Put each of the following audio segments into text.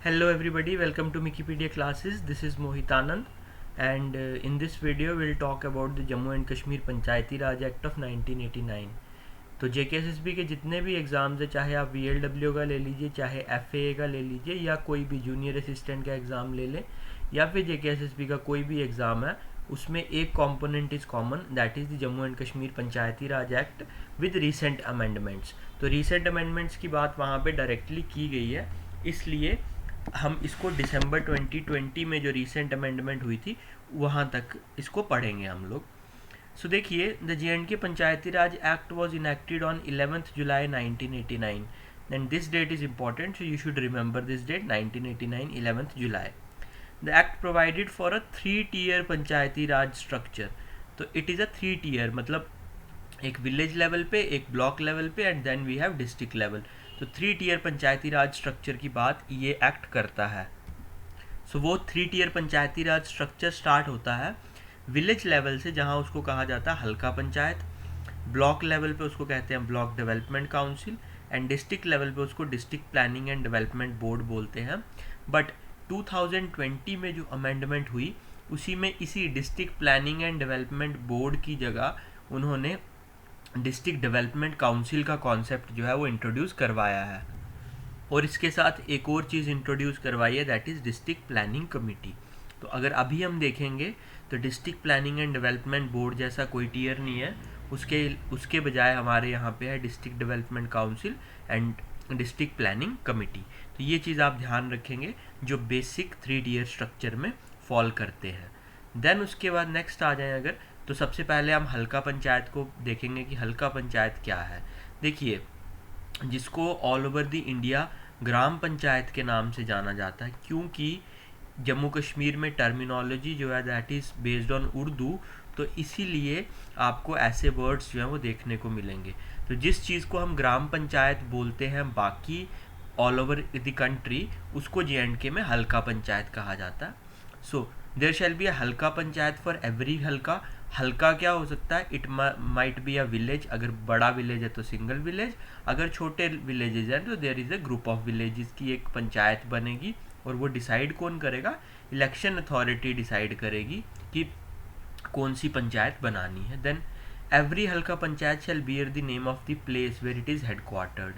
Hello everybody, welcome to Wikipedia classes. This is Mohit Anand and in this video we'll talk about the Jammu and Kashmir Panchayati Raj Act of 1989. तो JKSSB के जितने भी exams है, चाहे आप VLW का ले लीजिए, चाहे FAA का ले लीजिए, या कोई भी जूनियर असिस्टेंट का एग्ज़ाम ले लें, या फिर JKSSB का कोई भी एग्ज़ाम है, उसमें एक component is common, that is the Jammu and Kashmir Panchayati Raj act with recent amendments. तो रीसेंट अमेंडमेंट्स की बात वहाँ पे डायरेक्टली की गई है, इसलिए हम इसको दिसंबर 2020 में जो रीसेंट अमेंडमेंट हुई थी वहाँ तक इसको पढ़ेंगे हम लोग. सो देखिए, the JNK Panchayati Raj act was enacted on 11th July 1989 and this that is important, so you should remember this date, 1989 11th July. The act provided for a 3-tier Panchayati Raj structure. तो इट इज़ अ 3-tier, मतलब एक village level पे, एक block level पे and then we have district level. तो 3-tier Panchayati Raj structure की बात ये एक्ट करता है. सो वो 3-tier Panchayati Raj structure start होता है विलेज लेवल से, जहाँ उसको कहा जाता है हल्का पंचायत. ब्लॉक लेवल पे उसको कहते हैं block development council and district level पे उसको district planning and development board बोलते हैं. बट 2020 में जो अमेंडमेंट हुई उसी में इसी district planning and development board की जगह उन्होंने डिस्ट्रिक्ट डेवलपमेंट काउंसिल का कॉन्सेप्ट जो है वो इंट्रोड्यूस करवाया है. और इसके साथ एक और चीज़ इंट्रोड्यूस करवाई है, that is district planning committee. तो अगर अभी हम देखेंगे तो district planning and development board जैसा कोई टियर नहीं है, उसके बजाय हमारे यहाँ पे है district development council and district planning committee. तो ये चीज़ आप ध्यान रखेंगे जो बेसिक 3-tier स्ट्रक्चर में फॉल करते हैं. देन उसके बाद नेक्स्ट आ जाए अगर, तो सबसे पहले हम हल्का पंचायत को देखेंगे कि हल्का पंचायत क्या है. देखिए, जिसको ऑल ओवर द इंडिया ग्राम पंचायत के नाम से जाना जाता है, क्योंकि जम्मू कश्मीर में टर्मिनोलॉजी जो है that is based on Urdu, तो इसीलिए आपको ऐसे वर्ड्स जो हैं वो देखने को मिलेंगे. तो जिस चीज़ को हम ग्राम पंचायत बोलते हैं बाकी ऑल ओवर द कंट्री, उसको JNK में हल्का पंचायत कहा जाता है. सो देयर शैल बी अ हल्का पंचायत फॉर एवरी हल्का. हल्का क्या हो सकता है? It might be a village. अगर बड़ा विलेज है तो सिंगल विलेज, अगर छोटे विलेजेज हैं तो there is a group of villages की एक पंचायत बनेगी. और वो डिसाइड कौन करेगा? इलेक्शन अथॉरिटी डिसाइड करेगी कि कौन सी पंचायत बनानी है. Then every halqa panchayat shall bear the name of the place where it is headquartered.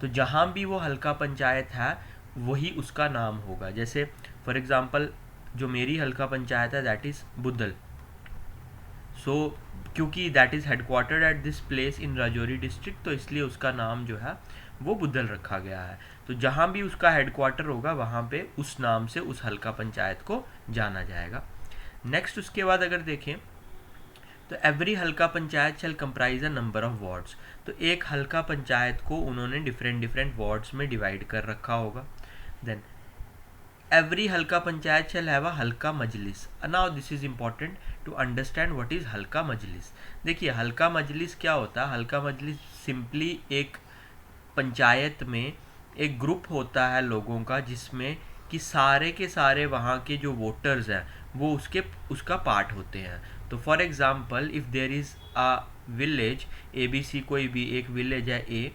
तो जहाँ भी वो हल्का पंचायत है वही उसका नाम होगा. जैसे फॉर एग्ज़ाम्पल जो मेरी हल्का पंचायत है दैट इज़ बुद्धल. सो क्योंकि that is headquartered at this place in Rajouri district, तो इसलिए उसका नाम जो है वो बुद्धल रखा गया है. तो जहाँ भी उसका हेडक्वार्टर होगा वहाँ पे उस नाम से उस हल्का पंचायत को जाना जाएगा. नेक्स्ट उसके बाद अगर देखें तो every halqa panchayat shall comprise a number of wards. तो एक हल्का पंचायत को उन्होंने डिफरेंट वार्ड्स में डिवाइड कर रखा होगा. Then every halqa panchayat shell have a halqa majlis. Now this is important to understand what is halqa majlis. देखिए, हल्का मजलिस क्या होता है? हल्का मजलिस सिंपली एक पंचायत में एक ग्रुप होता है लोगों का, जिसमें कि सारे के सारे वहाँ के जो वोटर्स हैं वो उसका पार्ट होते हैं. तो for example if there is a village ABC, कोई भी एक विलेज है A,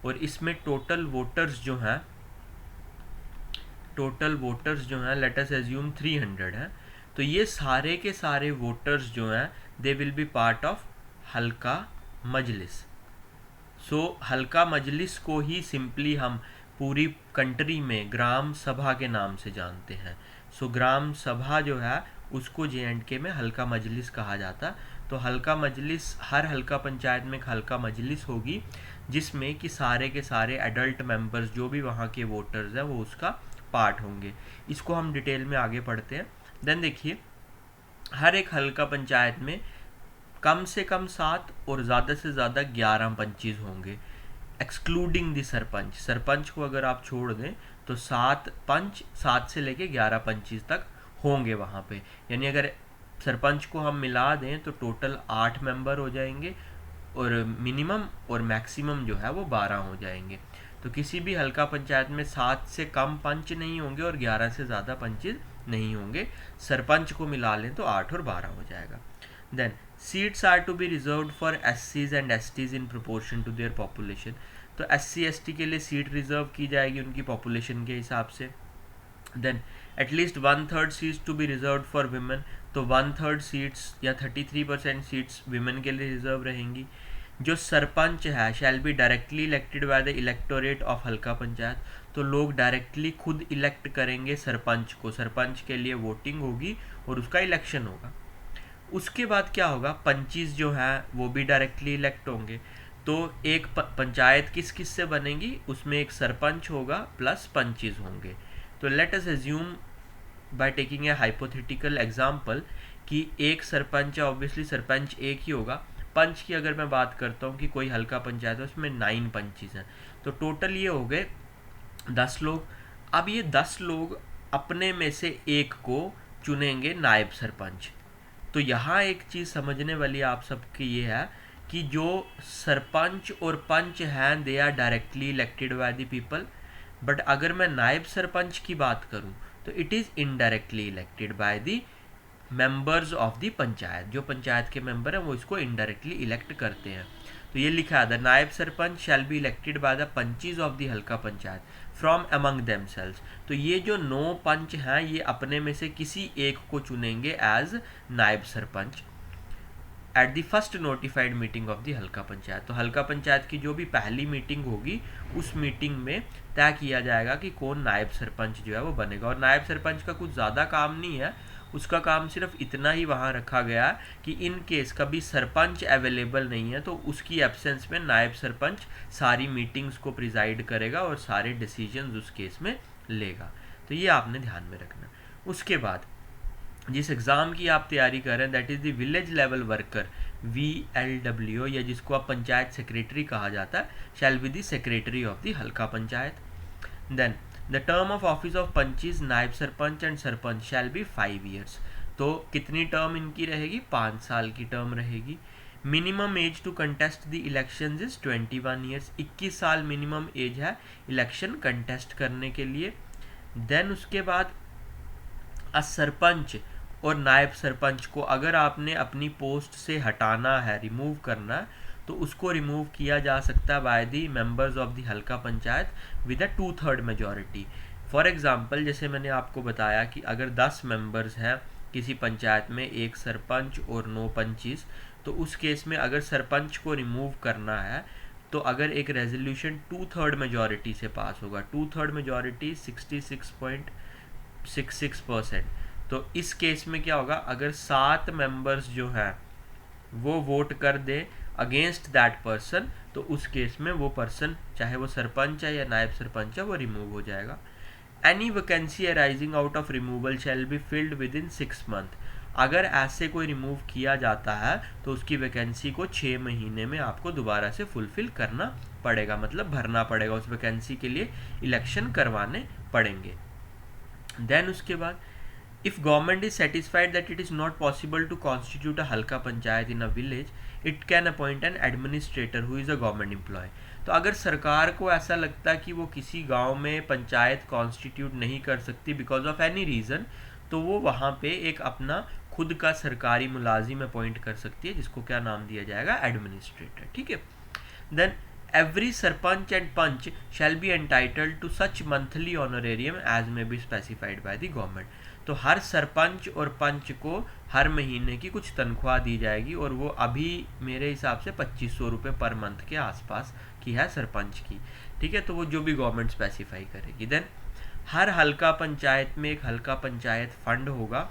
और इसमें टोटल वोटर्स जो हैं लेट अस एज्यूम 300 हैं. तो ये सारे के सारे वोटर्स जो हैं they will be part of हल्का मजलिस. सो हल्का मजलिस को ही सिंपली हम पूरी कंट्री में ग्राम सभा के नाम से जानते हैं. सो ग्राम सभा जो है उसको JNK में हल्का मजलिस कहा जाता. तो हल्का मजलिस, हर हल्का पंचायत में एक हल्का मजलिस होगी जिसमें कि सारे के सारे एडल्ट मेंबर्स जो भी वहाँ के वोटर्स हैं वो उसका पार्ट होंगे. इसको हम डिटेल में आगे पढ़ते हैं. देन देखिए, हर एक हल्का पंचायत में कम से कम 7 और ज़्यादा से ज़्यादा 11 पंचेस होंगे, एक्सक्लूडिंग द सरपंच. सरपंच को अगर आप छोड़ दें तो 7 पंच, 7 से लेके 11 पंचेस तक होंगे वहाँ पे. यानी अगर सरपंच को हम मिला दें तो टोटल 8 मेंबर हो जाएंगे और मिनिमम और मैक्सिमम जो है वो 12 हो जाएंगे. तो किसी भी हल्का पंचायत में 7 से कम पंच नहीं होंगे और 11 से ज़्यादा पंचेस नहीं होंगे. सरपंच को मिला लें तो 8 और 12 हो जाएगा. Then seats are to be reserved for SCs and STs in proportion to their population. तो SC ST के लिए सीट रिजर्व की जाएगी उनकी पॉपुलेशन के हिसाब से. Then at least 1/3 seats to be reserve for women, तो 1/3 सीट्स या 33% सीट्स विमेन के लिए रिजर्व रहेंगी। जो सरपंच है shall be directly elected by the electorate of Halqa panchayat, तो लोग डायरेक्टली खुद इलेक्ट करेंगे सरपंच को, सरपंच के लिए वोटिंग होगी और उसका इलेक्शन होगा। उसके बाद क्या होगा, पंचीज जो है वो भी डायरेक्टली इलेक्ट होंगे। तो एक पंचायत किस किस से बनेगी, उसमें एक सरपंच होगा प्लस पंचीज होंगे। तो let us assume by taking a hypothetical example कि एक सरपंच है, ऑब्वियसली सरपंच एक ही होगा। पंच की अगर मैं बात करता हूँ कि कोई हल्का पंचायत है उसमें 9 पंचीज हैं, तो टोटल ये हो गए 10 लोग। अब ये 10 लोग अपने में से एक को चुनेंगे नायब सरपंच। तो यहाँ एक चीज़ समझने वाली आप सबकी ये है कि जो सरपंच और पंच हैं they are directly elected by the people, but अगर मैं नायब सरपंच की बात करूँ तो it is indirectly elected by the members of the panchayat. जो पंचायत के मेंबर हैं वो इसको इनडायरेक्टली इलेक्ट करते हैं। तो ये लिखा है, द नायब sarpanch shall be elected by the पंचीज of the halqa panchayat from among themselves. तो ये जो 9 पंच हैं ये अपने में से किसी एक को चुनेंगे एज नायब sarpanch at the first notified meeting of the halqa panchayat. तो हल्का पंचायत की जो भी पहली मीटिंग होगी उस मीटिंग में तय किया जाएगा कि कौन नायब सरपंच जो है वो बनेगा। और नायब सरपंच का कुछ ज़्यादा काम नहीं है, उसका काम सिर्फ इतना ही वहाँ रखा गया कि इन केस कभी सरपंच अवेलेबल नहीं है तो उसकी एब्सेंस में नायब सरपंच सारी मीटिंग्स को प्रिजाइड करेगा और सारे डिसीजंस उस केस में लेगा। तो ये आपने ध्यान में रखना। उसके बाद जिस एग्ज़ाम की आप तैयारी कर रहे हैं that is the village level worker VLW, या जिसको आप पंचायत सेक्रेटरी कहा जाता है, shall be the secretary of the halqa panchayat. Then the term of office of panches naib sarpanch and sarpanch shall be 5 years। तो कितनी टर्म इनकी रहेगी, 5 साल की टर्म रहेगी। Minimum age to contest the election is 21 years, 21 साल मिनिमम एज है इलेक्शन कंटेस्ट करने के लिए। देन उसके बाद सरपंच और नायब सरपंच को अगर आपने अपनी पोस्ट से हटाना है, रिमूव करना है, तो उसको रिमूव किया जा सकता है by the members of the halqa panchayat with a 2/3 majority. For example जैसे मैंने आपको बताया कि अगर 10 मेंबर्स हैं किसी पंचायत में, एक सरपंच और 9 पंचीस, तो उस केस में अगर सरपंच को रिमूव करना है तो अगर एक रेजोल्यूशन 2/3 मेजॉरिटी से पास होगा, 2/3 मेजॉरिटी 66.66%, तो इस केस में क्या होगा, अगर 7 मेंबर्स जो हैं वो वोट कर दे अगेंस्ट दैट पर्सन, तो उस केस में वो पर्सन चाहे वो सरपंच है या नायब सरपंच है वो रिमूव हो जाएगा। Any vacancy arising out of removal shall be filled with in 6 months। अगर ऐसे कोई रिमूव किया जाता है तो उसकी वैकेंसी को 6 महीने में आपको दोबारा से फुलफिल करना पड़ेगा, मतलब भरना पड़ेगा, उस वैकेंसी के लिए इलेक्शन करवाने पड़ेंगे। देन उसके बाद if government is satisfied that it is not possible to constitute a halka panchayat in a village, it can appoint an administrator who is a government employee। तो अगर सरकार को ऐसा लगता है कि वो किसी गांव में पंचायत कॉन्स्टिट्यूट नहीं कर सकती बिकॉज ऑफ एनी रीज़न, तो वो वहाँ पे एक अपना खुद का सरकारी मुलाजिम अपॉइंट कर सकती है, जिसको क्या नाम दिया जाएगा, एडमिनिस्ट्रेटर। ठीक है। Then every sarpanch and panch shall be entitled to such monthly honorarium as may be specified by the government। तो हर सरपंच और पंच को हर महीने की कुछ तनख्वाह दी जाएगी, और वो अभी मेरे हिसाब से 2500 रुपये पर मंथ के आसपास की है सरपंच की। ठीक है, तो वो जो भी गवर्नमेंट स्पेसिफाई करेगी। देन हर हल्का पंचायत में एक हल्का पंचायत फंड होगा,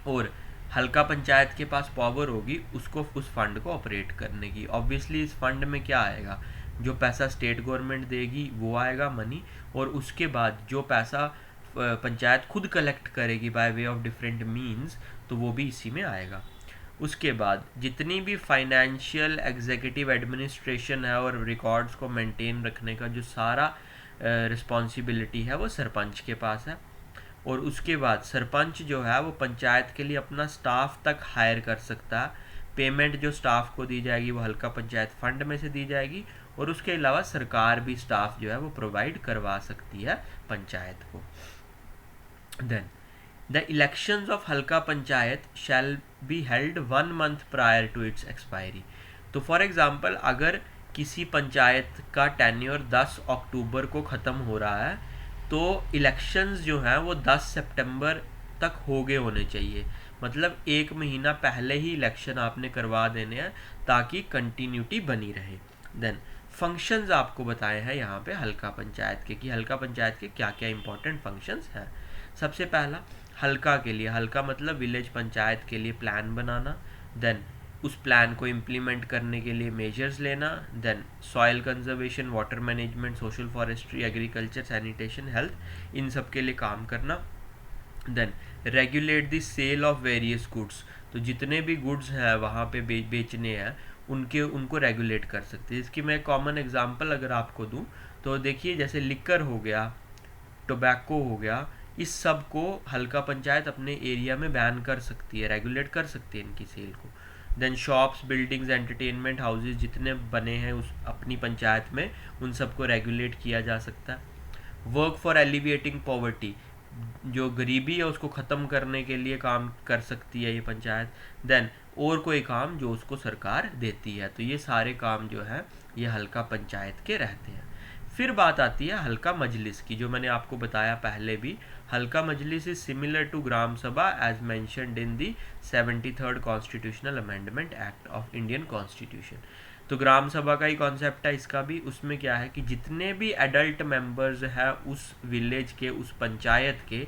और हल्का पंचायत के पास पावर होगी उसको उस फंड को ऑपरेट करने की। ऑब्वियसली इस फंड में क्या आएगा, जो पैसा स्टेट गवर्नमेंट देगी वो आएगा मनी, और उसके बाद जो पैसा पंचायत खुद कलेक्ट करेगी by way of different means, तो वो भी इसी में आएगा। उसके बाद जितनी भी फाइनेंशियल एग्जीक्यूटिव एडमिनिस्ट्रेशन है और रिकॉर्ड्स को मेंटेन रखने का जो सारा रिस्पॉन्सिबिलिटी है वो सरपंच के पास है। और उसके बाद सरपंच जो है वो पंचायत के लिए अपना स्टाफ तक हायर कर सकता है। पेमेंट जो स्टाफ को दी जाएगी वो हल्का पंचायत फंड में से दी जाएगी, और उसके अलावा सरकार भी स्टाफ जो है वो प्रोवाइड करवा सकती है पंचायत को। Then the elections of Halqa panchayat shall be held 1 month prior to its expiry. तो फॉर एग्जांपल अगर किसी पंचायत का टेन्योर 10 अक्टूबर को ख़त्म हो रहा है, तो इलेक्शंस जो हैं वो 10 सितंबर तक हो गए होने चाहिए, मतलब 1 महीना पहले ही इलेक्शन आपने करवा देने हैं ताकि कंटिन्यूटी बनी रहे। देन फंक्शंस आपको बताए हैं यहाँ पे हल्का पंचायत के, कि हल्का पंचायत के क्या क्या इंपॉर्टेंट फंक्शंस हैं। सबसे पहला, हल्का के लिए, हल्का मतलब विलेज पंचायत के लिए प्लान बनाना, देन उस प्लान को इम्प्लीमेंट करने के लिए मेजर्स लेना, then soil conservation, water management, social forestry, agriculture, sanitation, health, इन सब के लिए काम करना। Then regulate the sale of various goods, तो जितने भी गुड्स हैं वहाँ पे बेचने हैं उनको रेगुलेट कर सकते हैं। इसकी मैं एक कॉमन एग्जांपल अगर आपको दूं तो देखिए, जैसे लिकर हो गया, टोबैको हो गया, इस सब को हल्का पंचायत अपने एरिया में बैन कर सकती है, रेगुलेट कर सकती है इनकी सेल को। Then shops, buildings, entertainment houses जितने बने हैं उस अपनी पंचायत में, उन सबको रेगुलेट किया जा सकता है। वर्क फॉर एलिविएटिंग पॉवर्टी, जो गरीबी है उसको ख़त्म करने के लिए काम कर सकती है ये पंचायत। देन और कोई काम जो उसको सरकार देती है, तो ये सारे काम जो है ये हल्का पंचायत के रहते हैं। फिर बात आती है हल्का मजलिस की, जो मैंने आपको बताया पहले भी, Halqa Majlis is similar to Gram Sabha as mentioned in the 73rd constitutional amendment act of Indian constitution. तो ग्राम सभा का ही कॉन्सेप्ट है इसका भी। उसमें क्या है कि जितने भी एडल्ट मेंबर्स हैं उस विलेज के, उस पंचायत के,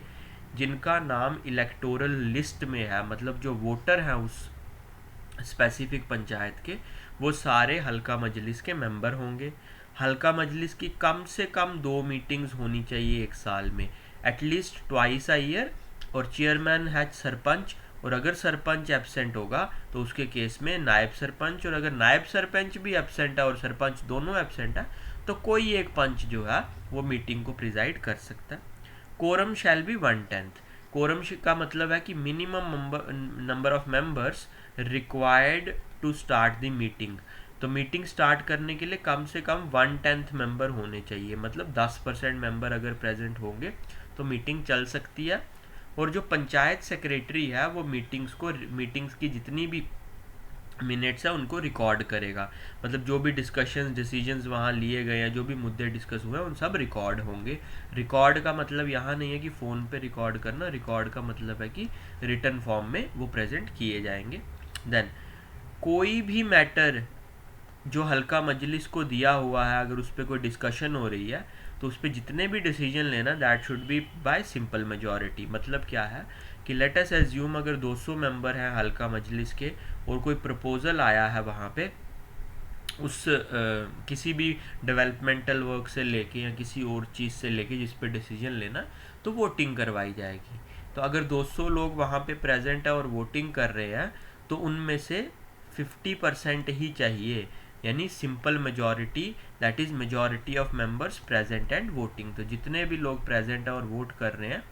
जिनका नाम इलेक्टोरल लिस्ट में है, मतलब जो वोटर हैं उस स्पेसिफिक पंचायत के, वो सारे हल्का मजलिस के मेंबर होंगे। हल्का मजलिस की कम से कम 2 मीटिंग्स होनी चाहिए एक साल में, एटलीस्ट ट्वाइस अ ईयर, और चेयरमैन है सरपंच, और अगर सरपंच एब्सेंट होगा तो उसके केस में नायब सरपंच, और अगर नायब सरपंच भी एब्सेंट है और सरपंच दोनों एब्सेंट है तो कोई एक पंच जो है वो मीटिंग को प्रिजाइड कर सकता है। Quorum shall be 1/10। कोरम का मतलब है कि minimum number of members required to start the meeting. तो मीटिंग स्टार्ट करने के लिए कम से कम 1/10 मेंबर होने चाहिए, मतलब 10% मेंबर अगर प्रेजेंट होंगे तो मीटिंग चल सकती है। और जो पंचायत सेक्रेटरी है वो मीटिंग्स की जितनी भी मिनट्स है उनको रिकॉर्ड करेगा, मतलब जो भी डिस्कशंस, डिसीजंस वहाँ लिए गए हैं, जो भी मुद्दे डिस्कस हुए हैं उन सब रिकॉर्ड होंगे। रिकॉर्ड का मतलब यहाँ नहीं है कि फ़ोन पे रिकॉर्ड करना, रिकॉर्ड का मतलब है कि रिटन फॉर्म में वो प्रेजेंट किए जाएंगे। देन कोई भी मैटर जो हल्का मजलिस को दिया हुआ है, अगर उस पर कोई डिस्कशन हो रही है तो उस पर जितने भी डिसीजन लेना, that should be bye simple majority. मतलब क्या है कि लेट अस एज्यूम अगर 200 मेंबर हैं हल्का मजलिस के और कोई प्रपोजल आया है वहाँ पे उस किसी भी डेवलपमेंटल वर्क से लेके या किसी और चीज़ से लेके जिस पे डिसीजन लेना, तो वोटिंग करवाई जाएगी। तो अगर 200 लोग वहाँ पे प्रेजेंट है और वोटिंग कर रहे हैं तो उनमें से 50% ही चाहिए, यानी simple majority, that is majority of members present and voting. तो जितने भी लोग प्रेजेंट है और वोट कर रहे हैं,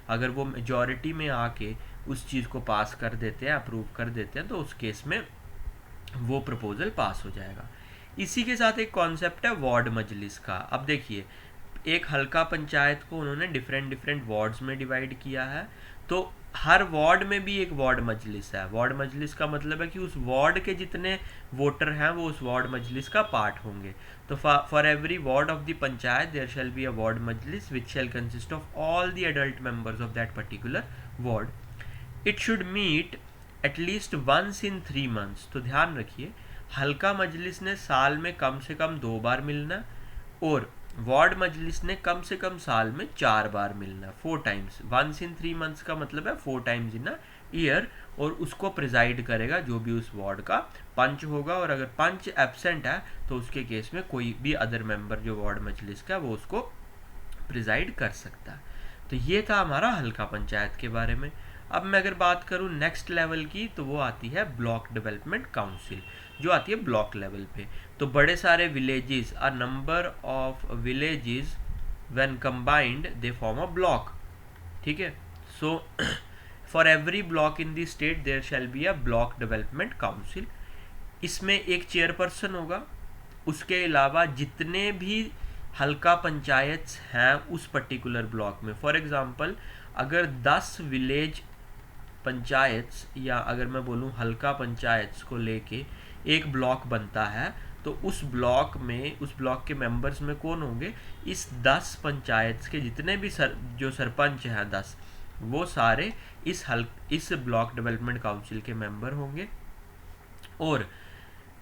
अगर वो मेजॉरिटी में आके उस चीज़ को पास कर देते हैं, अप्रूव कर देते हैं, तो उस केस में वो प्रपोजल पास हो जाएगा। इसी के साथ एक कॉन्सेप्ट है वार्ड मजलिस का। अब देखिए, एक हल्का पंचायत को उन्होंने डिफरेंट वार्ड्स में डिवाइड किया है, तो हर वार्ड में भी एक वार्ड मजलिस है। वार्ड मजलिस का मतलब है कि उस वार्ड के जितने वोटर हैं वो उस वार्ड मजलिस का पार्ट होंगे। तो for every ward of the panchayat there shall be a ward majlis which shall consist of all the adult members of that particular ward. It should meet at least once in 3 months। तो ध्यान रखिए, हल्का मजलिस ने साल में कम से कम 2 बार मिलना, और वार्ड मजलिस ने कम से कम साल में 4 बार मिलना, 4 times। वंस इन 3 months का मतलब है 4 times इन अ ईयर, और उसको प्रिजाइड करेगा जो भी उस वार्ड का पंच होगा, और अगर पंच एब्सेंट है तो उसके केस में कोई भी अदर मेंबर जो वार्ड मजलिस का वो उसको प्रिजाइड कर सकता है। तो ये था हमारा हल्का पंचायत के बारे में। अब मैं अगर बात करूँ नेक्स्ट लेवल की, तो वो आती है ब्लॉक डेवलपमेंट काउंसिल, जो आती है ब्लॉक लेवल पे। तो बड़े सारे villages, a number of villages when combined they form a block. ठीक है, so for every block in the state there shall be a block development council. इसमें एक चेयरपर्सन होगा, उसके अलावा जितने भी हल्का पंचायत हैं उस पर्टिकुलर ब्लॉक में, फॉर एग्जांपल अगर 10 विलेज पंचायत, या अगर मैं बोलूँ हल्का पंचायत को लेके एक ब्लॉक बनता है, तो उस ब्लॉक के मेंबर्स में कौन होंगे, इस 10 पंचायत के जितने भी जो सरपंच हैं 10, वो सारे इस ब्लॉक डेवलपमेंट काउंसिल के मेंबर होंगे। और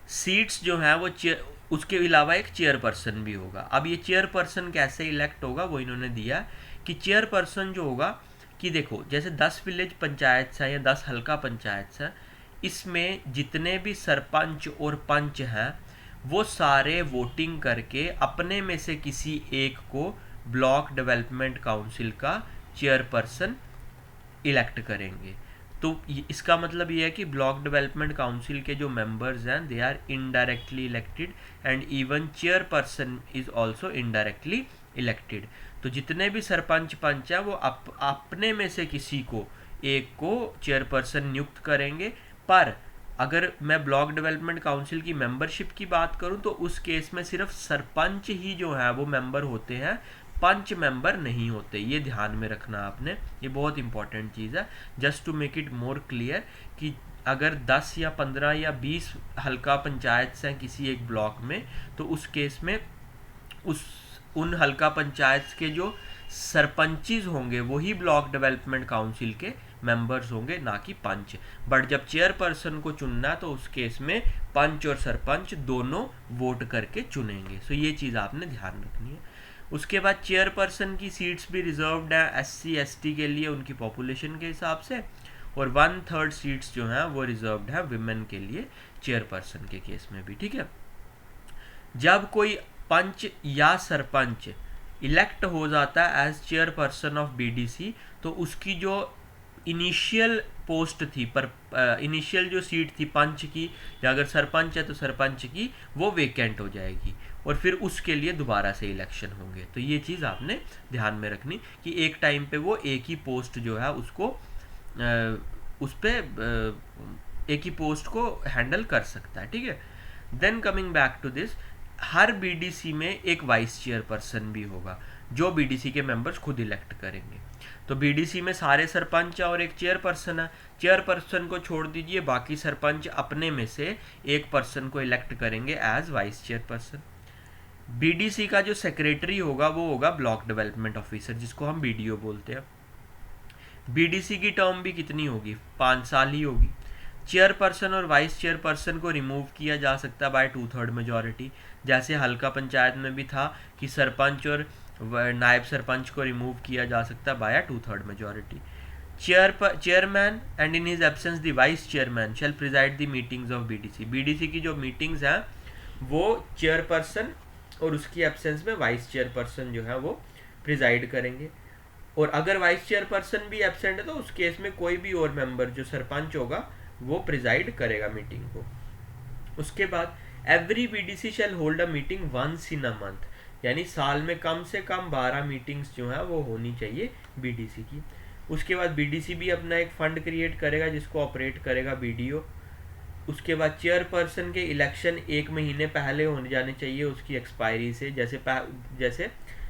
सीट्स जो हैं वो उसके अलावा एक चेयरपर्सन भी होगा। अब ये चेयरपर्सन कैसे इलेक्ट होगा वो इन्होंने दिया कि चेयरपर्सन जो होगा कि देखो जैसे 10 विलेज पंचायत हैं या 10 हल्का पंचायत हैं, इसमें जितने भी सरपंच और पंच हैं वो सारे वोटिंग करके अपने में से किसी एक को ब्लॉक डेवलपमेंट काउंसिल का चेयरपर्सन इलेक्ट करेंगे। तो इसका मतलब ये है कि ब्लॉक डेवलपमेंट काउंसिल के जो मेंबर्स हैं they are indirectly elected and even chairperson is also indirectly elected. तो जितने भी सरपंच पंच हैं वो अपने में से किसी को एक को चेयरपर्सन नियुक्त करेंगे। पर अगर मैं ब्लॉक डेवलपमेंट काउंसिल की मेंबरशिप की बात करूं तो उस केस में सिर्फ सरपंच ही जो है वो मेंबर होते हैं, पंच मेंबर नहीं होते। ये ध्यान में रखना आपने, ये बहुत इंपॉर्टेंट चीज़ है। Just to make it more clear कि अगर 10 या 15 या 20 हल्का पंचायत हैं किसी एक ब्लॉक में, तो उस केस में उन हल्का पंचायत के जो सरपंचीज होंगे वही ब्लॉक डेवलपमेंट काउंसिल के मेंबर्स होंगे, ना कि पंच। बट जब चेयरपर्सन को चुनना तो उस केस में पंच और सरपंच दोनों वोट करके चुनेंगे। सो ये चीज़ आपने ध्यान रखनी है। उसके बाद चेयरपर्सन की सीट्स भी रिजर्व्ड है SC ST के लिए उनकी पॉपुलेशन के हिसाब से, और 1/3 सीट्स जो हैं वो रिजर्व्ड है विमेन के लिए चेयरपर्सन के केस में भी। ठीक है, जब कोई पंच या सरपंच इलेक्ट हो जाता है एज चेयरपर्सन ऑफ BDC, तो उसकी जो इनिशियल पोस्ट थी पर इनिशियल जो सीट थी पंच की, या अगर सरपंच है तो सरपंच की, वो वेकेंट हो जाएगी और फिर उसके लिए दोबारा से इलेक्शन होंगे। तो ये चीज़ आपने ध्यान में रखनी कि एक टाइम पे वो एक ही पोस्ट जो है उसको उस पर एक ही पोस्ट को हैंडल कर सकता है। ठीक है, then coming back to this, हर BDC में एक वाइस चेयरपर्सन भी होगा जो BDC के मेंबर्स खुद इलेक्ट करेंगे। तो BDC में सारे सरपंच और एक चेयरपर्सन है। चेयरपर्सन को छोड़ दीजिए, बाकी सरपंच अपने में से एक पर्सन को इलेक्ट करेंगे एज वाइस चेयरपर्सन। BDC का जो सेक्रेटरी होगा वो होगा ब्लॉक डेवलपमेंट ऑफिसर, जिसको हम BDO बोलते हैं। BDC की टर्म भी कितनी होगी, 5 साल ही होगी। चेयरपर्सन और वाइस चेयरपर्सन को रिमूव किया जा सकता है बाय 2/3 मेजॉरिटी, जैसे हल्का पंचायत में भी था कि सरपंच और नायब सरपंच को रिमूव किया जा सकता है by 2/3 majority. Chairman and in his absence the vice chairman shall preside the meetings of BDC की जो मीटिंग्स हैं वो चेयरपर्सन और उसकी एब्सेंस में वाइस चेयरपर्सन जो है वो प्रिजाइड करेंगे। और अगर वाइस चेयरपर्सन भी एब्सेंट है तो उस केस में कोई भी और मेंबर जो सरपंच होगा वो प्रिजाइड करेगा मीटिंग को। उसके बाद every BDC shall hold a meeting once in a month, यानी साल में कम से कम 12 मीटिंग्स जो है वो होनी चाहिए BDC की। उसके बाद BDC भी अपना एक फंड क्रिएट करेगा जिसको ऑपरेट करेगा BDO। उसके बाद चेयरपर्सन के इलेक्शन 1 महीने पहले होने जाने चाहिए उसकी एक्सपायरी से, जैसे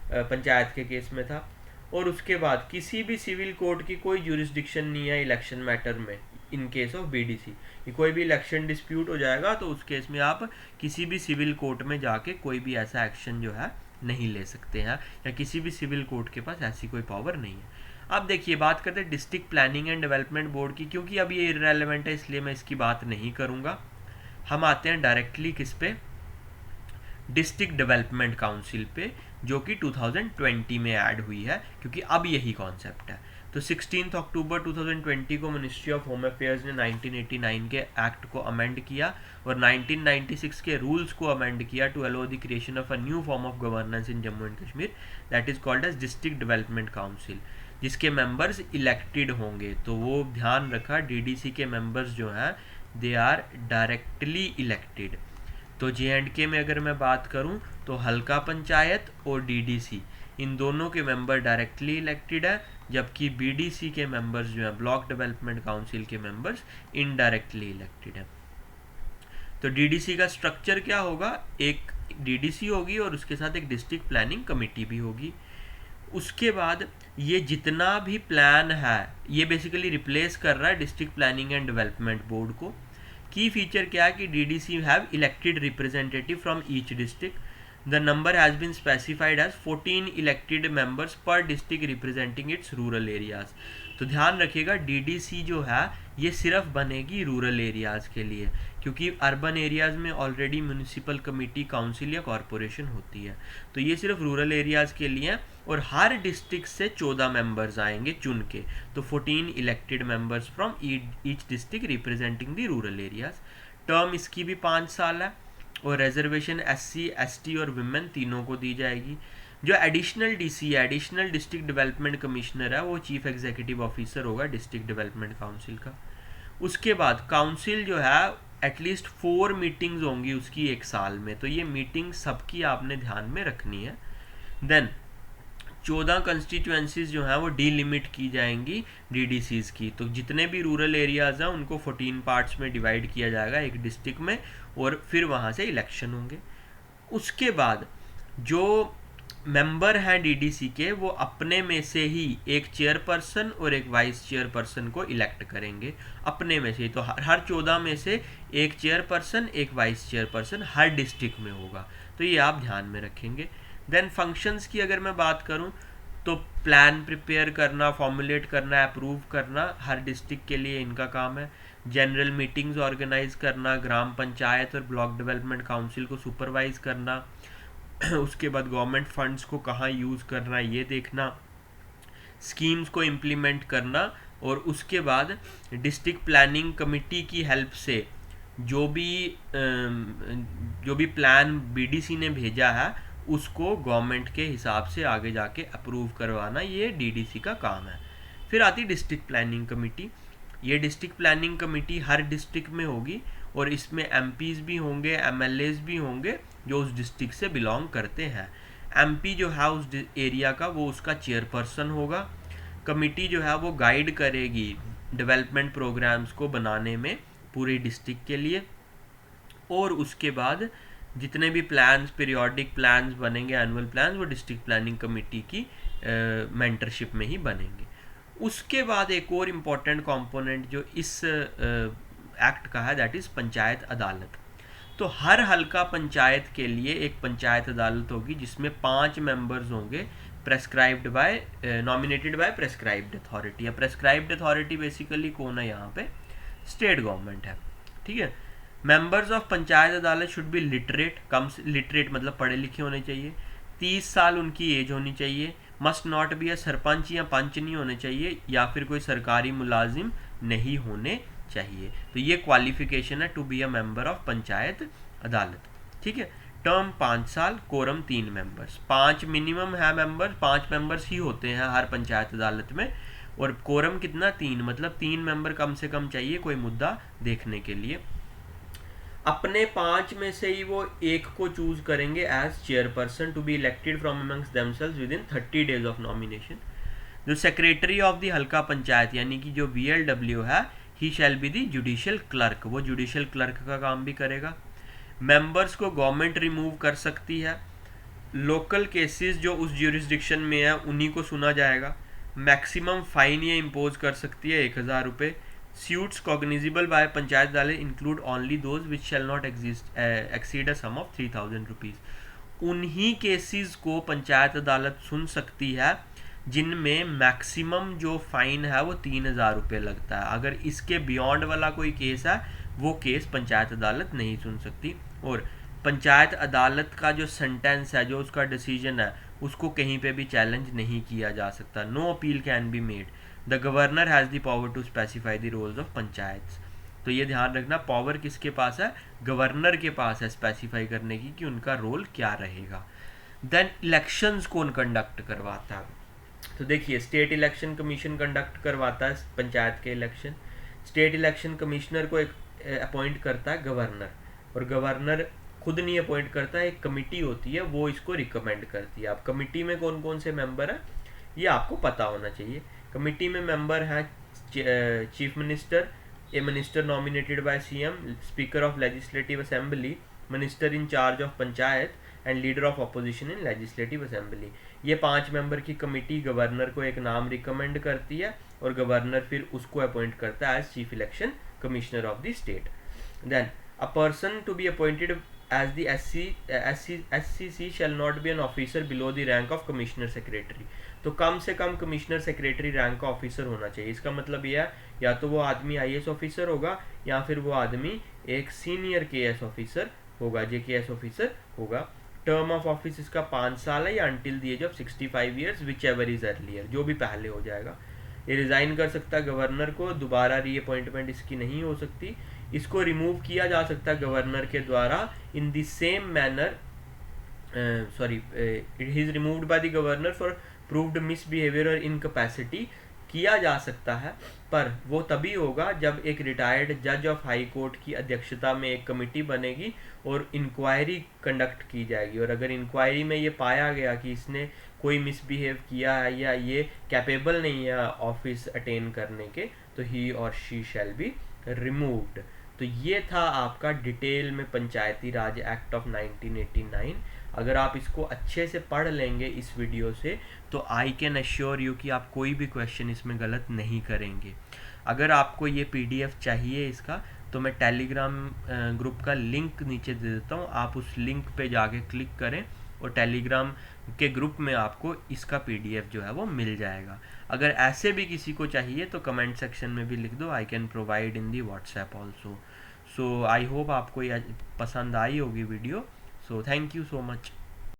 पंचायत के केस में था। और उसके बाद किसी भी सिविल कोर्ट की कोई ज्यूरिसडिक्शन नहीं है इलेक्शन मैटर में इन केस ऑफ BDC। कि कोई भी इलेक्शन डिस्प्यूट हो जाएगा तो उस केस में आप किसी भी सिविल कोर्ट में जाके कोई भी ऐसा एक्शन जो है नहीं ले सकते हैं, या किसी भी सिविल कोर्ट के पास ऐसी कोई पावर नहीं है। अब देखिए, बात करते हैं district planning and development board की, क्योंकि अब ये इररेलेवेंट है इसलिए मैं इसकी बात नहीं करूँगा। हम आते हैं डायरेक्टली किस पे, डिस्ट्रिक्ट डेवलपमेंट काउंसिल पे, जो कि 2020 में ऐड हुई है, क्योंकि अब यही कॉन्सेप्ट है। तो 16 अक्टूबर 2020 को मिनिस्ट्री ऑफ होम अफेयर्स ने 1989 के एक्ट को अमेंड किया और 1996 के रूल्स को अमेंड किया to allow the creation of a new form of governance in Jammu and Kashmir that is called as district development council, जिसके मेंबर्स इलेक्टेड होंगे। तो वो ध्यान रखा, DDC के मेंबर्स जो हैं दे आर डायरेक्टली इलेक्टेड। तो JNK में अगर मैं बात करूं तो हल्का पंचायत और DDC इन दोनों के मेंबर डायरेक्टली इलेक्टेड है, जबकि BDC के मेंबर्स जो हैं ब्लॉक डेवलपमेंट काउंसिल के मेंबर्स इनडायरेक्टली इलेक्टेड है। तो DDC का स्ट्रक्चर क्या होगा, एक DDC होगी और उसके साथ एक डिस्ट्रिक्ट प्लानिंग कमेटी भी होगी। उसके बाद ये जितना भी प्लान है ये बेसिकली रिप्लेस कर रहा है district planning and development board को। की फीचर क्या है कि DDC have elected representative from each district. The number has been specified as 14 elected members per district representing its rural areas. तो ध्यान रखिएगा डीडीसी जो है ये सिर्फ बनेगी रूरल एरियाज़ के लिए, क्योंकि अर्बन एरियाज़ में ऑलरेडी म्यूनिसिपल कमेटी, काउंसिल या कॉरपोरेशन होती है. तो ये सिर्फ रूरल एरियाज़ के लिए है. और हर डिस्ट्रिक्ट से 14 मेंबर्स आएंगे चुन के. तो 14 elected members from each district representing the rural areas. Term इसकी भी 5 साल है. और रिजर्वेशन SC, ST और विमेन तीनों को दी जाएगी. जो एडिशनल DC है, एडिशनल डिस्ट्रिक्ट डेवलपमेंट कमिश्नर है, वो चीफ एग्जीक्यूटिव ऑफिसर होगा डिस्ट्रिक्ट डेवलपमेंट काउंसिल का. उसके बाद काउंसिल जो है एटलीस्ट 4 मीटिंग्स होंगी उसकी एक साल में. तो ये मीटिंग सबकी आपने ध्यान में रखनी है. देन 14 कंस्टिट्यूएंसीज जो हैं वो डीलिमिट की जाएंगी डीडीसीज की. तो जितने भी रूरल एरियाज़ हैं उनको 14 पार्ट्स में डिवाइड किया जाएगा एक डिस्ट्रिक्ट में, और फिर वहाँ से इलेक्शन होंगे. उसके बाद जो मेंबर हैं डीडीसी के वो अपने में से ही एक चेयरपर्सन और एक वाइस चेयरपर्सन को इलेक्ट करेंगे अपने में से ही. तो हर 14 में से एक चेयरपर्सन, एक वाइस चेयरपर्सन हर डिस्ट्रिक्ट में होगा. तो ये आप ध्यान में रखेंगे. देन फंक्शंस की अगर मैं बात करूं तो प्लान प्रिपेयर करना, फॉर्मुलेट करना, अप्रूव करना हर डिस्ट्रिक्ट के लिए इनका काम है. जनरल मीटिंग्स ऑर्गेनाइज करना, ग्राम पंचायत और ब्लॉक डेवलपमेंट काउंसिल को सुपरवाइज करना. उसके बाद गवर्नमेंट फंड्स को कहाँ यूज़ करना ये देखना, स्कीम्स को इम्प्लीमेंट करना. और उसके बाद डिस्ट्रिक्ट प्लानिंग कमेटी की हेल्प से जो भी प्लान बीडीसी ने भेजा है उसको गवर्नमेंट के हिसाब से आगे जाके अप्रूव करवाना, ये डीडीसी का काम है. फिर आती डिस्ट्रिक्ट प्लानिंग कमेटी. ये डिस्ट्रिक्ट प्लानिंग कमेटी हर डिस्ट्रिक्ट में होगी और इसमें MPs भी होंगे, MLAs भी होंगे जो उस डिस्ट्रिक्ट से बिलोंग करते हैं. MP जो है उस एरिया का वो उसका चेयरपर्सन होगा. कमेटी जो है वो गाइड करेगी डेवलपमेंट प्रोग्राम्स को बनाने में पूरे डिस्ट्रिक्ट के लिए. और उसके बाद जितने भी प्लान्स, पीरियोडिक प्लान्स बनेंगे, एनुअल प्लान्स, वो डिस्ट्रिक्ट प्लानिंग कमेटी की मेंटरशिप में ही बनेंगे. उसके बाद एक और इम्पॉर्टेंट कंपोनेंट जो इस एक्ट का है दैट इज़ पंचायत अदालत. तो हर हल्का पंचायत के लिए एक पंचायत अदालत होगी जिसमें 5 मेंबर्स होंगे prescribed by, nominated by prescribed authority. या प्रेस्क्राइब्ड अथॉरिटी बेसिकली कौन है यहाँ पे? स्टेट गवर्नमेंट है. ठीक है. मेंबर्स ऑफ पंचायत अदालत should be literate. Come literate मतलब पढ़े लिखे होने चाहिए. 30 साल उनकी एज होनी चाहिए. Must not be a sarpanch या पंच नहीं होने चाहिए, या फिर कोई सरकारी मुलाजिम नहीं होने चाहिए. तो ये क्वालिफिकेशन है to be a member of panchayat Adalat. ठीक है. टर्म 5 साल, कोरम 3 मेंबर्स. 5 मिनिमम है मेंबर, 5 मेंबर्स ही होते हैं हर पंचायत अदालत में. और कोरम कितना? 3, मतलब 3 मेंबर कम से कम चाहिए कोई मुद्दा देखने के लिए. अपने 5 में से ही वो एक को चूज करेंगे as chairperson to be elected from amongst themselves within 30 days of nomination. जो secretary of the halqa panchayat यानी कि जो VLW है, he shall be the judicial clerk. वो जुडिशियल क्लर्क का काम भी करेगा. मेंबर्स को गवर्नमेंट रिमूव कर सकती है. लोकल केसेस जो उस ज्यूरिसडिक्शन में है उन्हीं को सुना जाएगा. मैक्सिमम फाइन ये इम्पोज कर सकती है 1000 रुपये. Suits cognizable by पंचायत अदालत include only those which shall not exceed a sum of 3000 rupees. उन्हीं केसेस को पंचायत अदालत सुन सकती है जिनमें मैक्सिमम जो फाइन है वो 3000 रुपये लगता है. अगर इसके बियॉन्ड वाला कोई केस है वो केस पंचायत अदालत नहीं सुन सकती. और पंचायत अदालत का जो सेंटेंस है, जो उसका डिसीजन है, उसको कहीं पे भी चैलेंज नहीं किया जा सकता. No appeal can be made. The governor has the power to specify the roles of panchayat. तो ये ध्यान रखना, पावर किसके पास है? गवर्नर के पास है स्पेसिफाई करने की कि उनका रोल क्या रहेगा. देन इलेक्शंस कौन कंडक्ट करवाता है? तो देखिए, स्टेट इलेक्शन कमीशन कंडक्ट करवाता है पंचायत के इलेक्शन. स्टेट इलेक्शन कमिश्नर को एक अपॉइंट करता है गवर्नर, और गवर्नर खुद नहीं अपॉइंट करता है, एक कमिटी होती है वो इसको रिकमेंड करती है. अब कमिटी में कौन कौन से मेंबर हैं ये आपको पता होना चाहिए. कमिटी में मेंबर हैं chief minister, A minister nominated by CM, speaker of legislative assembly, minister in charge of panchayat and leader of opposition in legislative assembly. ये 5 मेंबर की कमिटी गवर्नर को एक नाम रिकमेंड करती है और गवर्नर फिर उसको अपॉइंट करता है as chief election commissioner of the state. Then a person to be appointed as the SCC shall not be an officer below the rank of commissioner secretary. तो कम से कम कमिश्नर सेक्रेटरी रैंक का officer होना चाहिए। इसका मतलब यह है या तो वो आदमी आईएएस ऑफिसर होगा या फिर वो आदमी एक सीनियर केएस ऑफिसर होगा, जेकेएस ऑफिसर होगा। टर्म ऑफ ऑफिस इसका 5 साल है या until the age of 65 years whichever is earlier, जो भी पहले हो जाएगा। ये रिज़ाइन कर सकता है गवर्नर को, दोबारा रीअपॉइंटमेंट इसकी नहीं हो सकती। इसको रिमूव किया जा सकता है गवर्नर के द्वारा in the same manner, it is removed by the governor for proved misbehaviour और इनकैपेसिटी, किया जा सकता है, पर वो तभी होगा जब एक रिटायर्ड जज ऑफ हाई कोर्ट की अध्यक्षता में एक कमेटी बनेगी और इंक्वायरी कंडक्ट की जाएगी। और अगर इंक्वायरी में ये पाया गया कि इसने कोई मिसबिहेव किया है या ये कैपेबल नहीं है ऑफिस अटेन करने के, तो ही और शी शैल बी रिमूव्ड। तो ये था आपका डिटेल में पंचायती राज एक्ट ऑफ 1989। अगर आप इसको अच्छे से पढ़ लेंगे इस वीडियो से, तो आई कैन अश्योर यू कि आप कोई भी क्वेश्चन इसमें गलत नहीं करेंगे। अगर आपको ये पीडीएफ चाहिए इसका, तो मैं टेलीग्राम ग्रुप का लिंक नीचे दे देता हूँ, आप उस लिंक पे जाके क्लिक करें और टेलीग्राम के ग्रुप में आपको इसका पीडीएफ जो है वो मिल जाएगा। अगर ऐसे भी किसी को चाहिए तो कमेंट सेक्शन में भी लिख दो, I can provide in the WhatsApp also. So I hope आपको ये पसंद आई होगी video. So thank you so much.